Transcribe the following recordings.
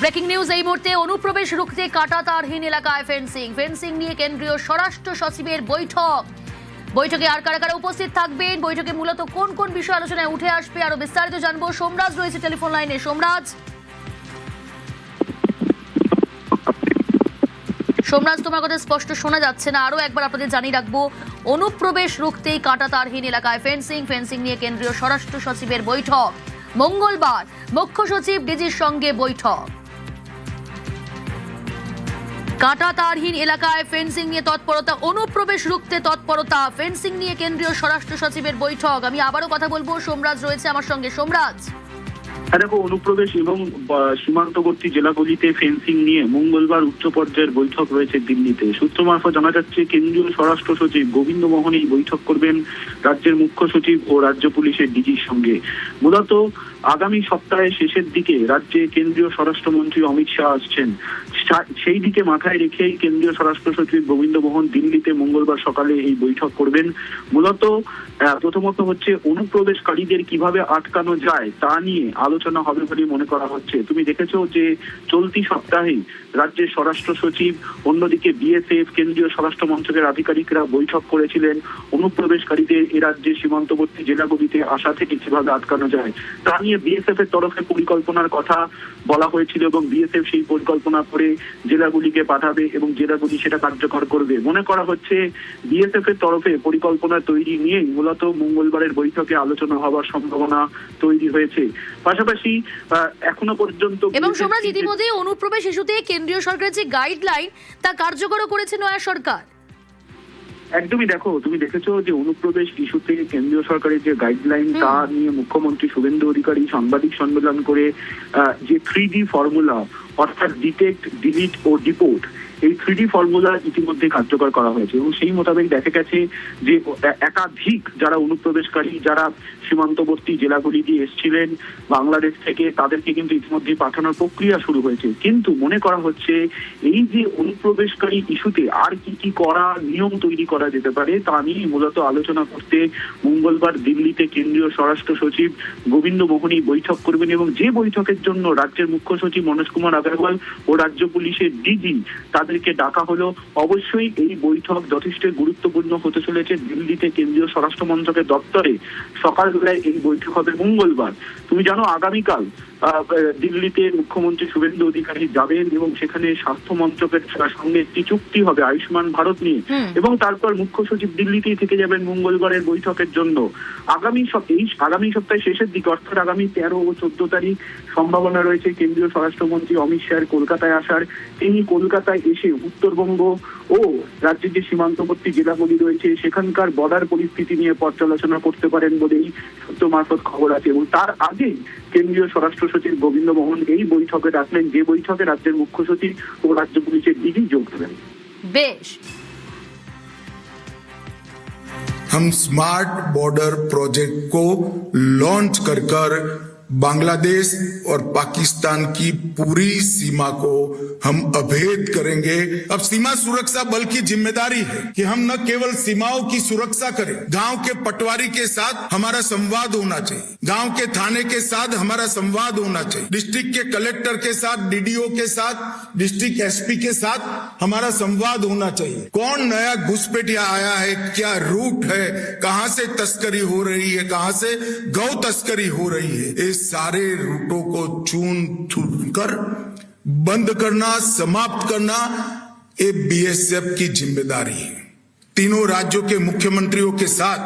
Breaking news এই মুহূর্তে অনুপ্রবেশ রুখতে কাঁটাতারহীন এলাকায় ফেন্সিং নিয়ে কেন্দ্রীয় স্বরাষ্ট্র সচিবের বৈঠকে আর কারা কারা উপস্থিত থাকবেন, বৈঠকে মূলত কোন কোন বিষয় আলোচনায় উঠে আসবে, আরো বিস্তারিত জানবো। সোমরাজ রয়েছে টেলিফোন লাইনে। সোমরাজ, তোমার কথা স্পষ্ট শোনা যাচ্ছে না, আরো একবার আপনাদের জানিয়ে রাখবো, অনুপ্রবেশ রুখতেই কাঁটাতারহীন এলাকায় ফেন্সিং নিয়ে কেন্দ্রীয় স্বরাষ্ট্র সচিবের বৈঠক। মঙ্গলবার মুখ্য সচিব ডিজির সঙ্গে বৈঠক। কাঁটাতারহীন এলাকায় ফেন্সিং নিয়ে তৎপরতা, অনুপ্রবেশ রুখতে তৎপরতা, ফেন্সিং নিয়ে কেন্দ্রীয় স্বরাষ্ট্র সচিবের বৈঠক। আমি আবারও কথা বলবো, সোমরাজ রয়েছে আমার সঙ্গে। সোমরাজ, দেখো, অনুপ্রবেশ এবং সীমান্তবর্তী জেলাগুলিতে ফেন্সিং নিয়ে মঙ্গলবার উচ্চ পর্যায়ের বৈঠক রয়েছে দিল্লিতে। সূত্র মারফত জানা যাচ্ছে, কেন্দ্রীয় স্বরাষ্ট্র সচিব গোবিন্দ মোহন এই বৈঠক করবেন রাজ্যের মুখ্য সচিব ও রাজ্য পুলিশের ডিজির সঙ্গে। মূলত আগামী সপ্তাহের শেষের দিকে রাজ্যে কেন্দ্রীয় স্বরাষ্ট্রমন্ত্রী অমিত শাহ আসছেন। সেই দিকে মাথায় রেখেই কেন্দ্রীয় স্বরাষ্ট্র সচিব গোবিন্দ মোহন দিল্লিতে মঙ্গলবার সকালে এই বৈঠক করবেন। মূলত প্রথমত হচ্ছে অনুপ্রবেশকারীদের কিভাবে আটকানো যায় তা নিয়ে আলোচনা হবে বলে মনে করা হচ্ছে। তুমি দেখেছো যে চলতি সপ্তাহে রাজ্যের স্বরাষ্ট্র সচিব, অন্যদিকে বিএসএফ, কেন্দ্রীয় স্বরাষ্ট্র মন্ত্রকের আধিকারিকরা বৈঠক করেছিলেন অনুপ্রবেশকারীদের এ রাজ্যের সীমান্তবর্তী জেলাগুলিতে আসা থেকে কিভাবে আটকানো যায় তা নিয়ে বিএসএফ এর তরফে পরিকল্পনার কথা বলা হয়েছিল এবং বিএসএফ সেই পরিকল্পনা করে জেলাগুলিকে পাঠাবে এবং জেলাগুলি সেটা কার্যকর করবে। মনে করা হচ্ছে বিএসএফ এর তরফে পরিকল্পনা তৈরি নিয়ে মূলত মঙ্গলবারের বৈঠকে আলোচনা হওয়ার সম্ভাবনা তৈরি হয়েছে। পাশাপাশি এখনো পর্যন্ত এবং সোমরাজ, ইতিমধ্যে অনুপ্রবেশ ইস্যুতে কেন্দ্রীয় সরকারের যে গাইডলাইন তা কার্যকর করেছে নয়া সরকার। একদমই, দেখো, তুমি দেখেছো যে অনুপ্রবেশ ইস্যুতে কেন্দ্রীয় সরকারের যে গাইডলাইন তা নিয়ে মুখ্যমন্ত্রী শুভেন্দু অধিকারী সাংবাদিক সম্মেলন করে যে 3D ফর্মুলা, অর্থাৎ ডিটেক্ট, ডিলিট ও ডিপোর্ট, এই 3D ফর্মুলা ইতিমধ্যে কার্যকর করা হয়েছে এবং সেই মোতাবেক দেখা গেছে যে একাধিক যারা অনুপ্রবেশকারী, যারা সীমান্তবর্তী জেলাগুলি দিয়ে এসেছিলেন বাংলাদেশ থেকে, তাদেরকে কিন্তু ইতিমধ্যে পাঠানোর প্রক্রিয়া শুরু হয়েছে। কিন্তু মনে করা হচ্ছে এই যে অনুপ্রবেশকারী ইস্যুতে আর কি করা, নিয়ম তৈরি করা যেতে পারে তা নিয়ে মূলত আলোচনা করতে মঙ্গলবার দিল্লিতে কেন্দ্রীয় স্বরাষ্ট্র সচিব গোবিন্দ মোহনী বৈঠক করবেন এবং যে বৈঠকের জন্য রাজ্যের মুখ্য সচিব মনোজ কুমার আগরওয়াল ও রাজ্য পুলিশের ডিজি তাদেরকে ডাকা হলো। অবশ্যই এই বৈঠক যথেষ্ট গুরুত্বপূর্ণ হতে চলেছে। দিল্লিতে কেন্দ্রীয় স্বরাষ্ট্র মন্ত্রকের দপ্তরে সকালবেলায় এই বৈঠক হবে মঙ্গলবার। তুমি জানো, আগামীকাল দিল্লিতে মুখ্যমন্ত্রী শুভেন্দু অধিকারী যাবেন এবং সেখানে স্বাস্থ্য মন্ত্রকের সঙ্গে একটি চুক্তি হবে আয়ুষ্মান ভারত নিয়ে এবং তারপর মুখ্য সচিব দিল্লিতেই থেকে যাবেন মঙ্গলবারের বৈঠকের জন্য। আগামী সপ্তাহের শেষের দিকে, অর্থাৎ আগামী 13 ও 14 তারিখ সম্ভাবনা রয়েছে কেন্দ্রীয় স্বরাষ্ট্রমন্ত্রী অমিত শাহের কলকাতায় আসার। তিনি কলকাতায় এসে উত্তরবঙ্গ ও রাজ্যের যে সীমান্তবর্তী জেলাগুলি রয়েছে সেখানকার বর্ডার পরিস্থিতি নিয়ে পর্যালোচনা করতে পারেন বলেই সূত্র মারফত খবর আছে। এবং তার আগে কেন্দ্রীয় স্বরাষ্ট্র সচিব গোবিন্দ মোহন এই বৈঠকে ডাকলেন, যে বৈঠকে রাজ্যের মুখ্য সচিব ও রাজ্য পুলিশের ডিজি যোগ দেবেন। বেশ, हम स्मार्ट बॉर्डर प्रोजेक्ट को लॉन्च कर बांग्लादेश और पाकिस्तान की पूरी सीमा को हम अभेद करेंगे। अब सीमा सुरक्षा बल की जिम्मेदारी है कि हम न केवल सीमाओं की सुरक्षा करें, गांव के पटवारी के साथ हमारा संवाद होना चाहिए, गांव के थाने के साथ हमारा संवाद होना चाहिए, डिस्ट्रिक्ट के कलेक्टर के साथ, डीडीओ के साथ, डिस्ट्रिक्ट एसपी के साथ हमारा संवाद होना चाहिए। कौन नया घुसपैठिया आया है, क्या रूट है, कहां से तस्करी हो रही है, कहां से गौ तस्करी हो रही है, इस सारे रूटों को चून कर बंद करना, समाप्त करना, ये बीएसएफ की जिम्मेदारी है। तीनों राज्यों के मुख्यमंत्रियों के साथ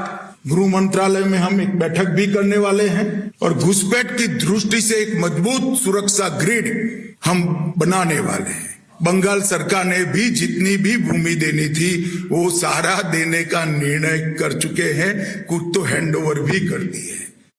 गृह मंत्रालय में हम एक बैठक भी करने वाले हैं और घुसपैठ की दृष्टि से एक मजबूत सुरक्षा ग्रिड हम बनाने वाले हैं। बंगाल सरकार ने भी जितनी भी भूमि देनी थी वो सारा देने का निर्णय कर चुके हैं, कुछ तो हैंड ओवर भी कर दिए।